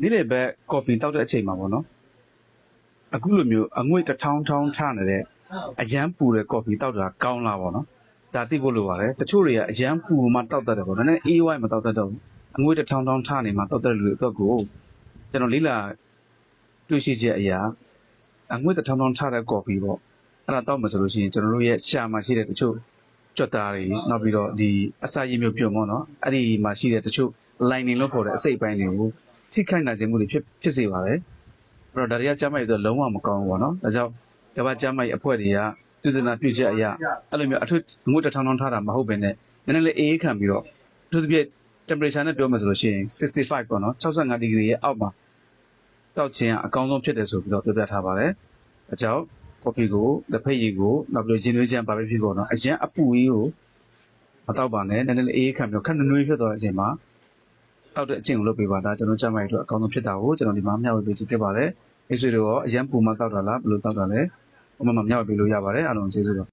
နေ့လေဘက်ကော်ဖီတောက်တဲ့အချိန်မှာပေါ့နော်အခုလိုမျိုးအငွေ့တစ်ထောင်းထောင်းထနေတဲ့အရန်ပူတဲ့ကော်ဖီတောက်တာကောင်းလားပေါ့နော်ဒါသိဖို့လိုပါတယ်တချို့တွေကအရန်ပူမှတောက်တတ်တယ်ပေါ့နော်နည်းနည်းအေးဝိုင်းမတောက်တတ်တော့ဘူးအငွေ့တစ်ထောင်းထောင်းထနေမှတောက်တဲ့လူတွေအတွက်ကိုကျွန်တော်လေးလာတွေ့ရှိချက်အရာအငွေ့တစ်ထောင်းထောင်းထတဲ့ကော်ဖီပေါ့အဲ့ဒါတောက်မှဆိုလို့ရှိရင်ကျွန်တော်တို့ရဲ့ရှာမှာရှိတဲ့တချို့ကြွက်သားတွေနောက်ပြီးတော့ဒီအစာရည်မျိုးပြုံပေါ့နော်အဲ့ဒီမှာရှိတဲ့တချို့ lining လို့ခေါ်တဲ့အစိတ်ပိုင်းတွေကိုထိခိုက်နိုင်ခြင်းမှုတွေဖြစ်စေပါတယ်အဲ့တော့ဒါတွေကကျမ်းမာရေးအတွက်လုံးဝမကောင်းဘူးပေါ့နော်ဒါကြောင့်ကမ္ဘာ့ကျမ်းမာရေးအဖွဲ့တွေကပြည်သူ့နာပြုချက်အရာအဲ့လိုမျိုးအထွတ်ငွေတစ်ထောင်းထောင်းထားတာမဟုတ်ဘဲနဲ့နည်းနည်းလေးအေးခံပြီးတော့အထူးသဖြင့် temperature နဲ့ပြောမှဆိုလို့ရှိရင်65ပေါ့နော်65 degree ရဲ့အောက်မှာတောက်ခြင်းအကောင်းဆုံးဖြစ်တယ်ဆိုပြီးတော့ပြောပြထားပါတယ်အကြောင်းကော်ဖီကိုလက်ဖက်ရည်ကိုနောက်ပြီးဂျင်းနွေးချမ်းပါပဲဖြစ်ပေါ့နော်အရင်အပူကြီးကိုမတောက်ပါနဲ့နည်းနည်းလေးအေးခံပြီးတော့ခက်နွေးဖြစ်သွားတဲ့အချိန်မှာတောက်တဲ့အချင်းကိုလုပ်ပေးပါဒါကျွန်တော်ကျမ်းမာရေးအတွက်အကောင်းဆုံးဖြစ်တာကိုကျွန်တော်ဒီမှာမျှဝေပေးချင်ဖြစ်ပါတယ်မိတ်ဆွေတို့ရောအရင်ပူမှတောက်တာလားဘယ်လိုတောက်တာလဲဥပမာမျှဝေပေးလို့ရပါတယ်အားလုံးကျေးဇူးပါ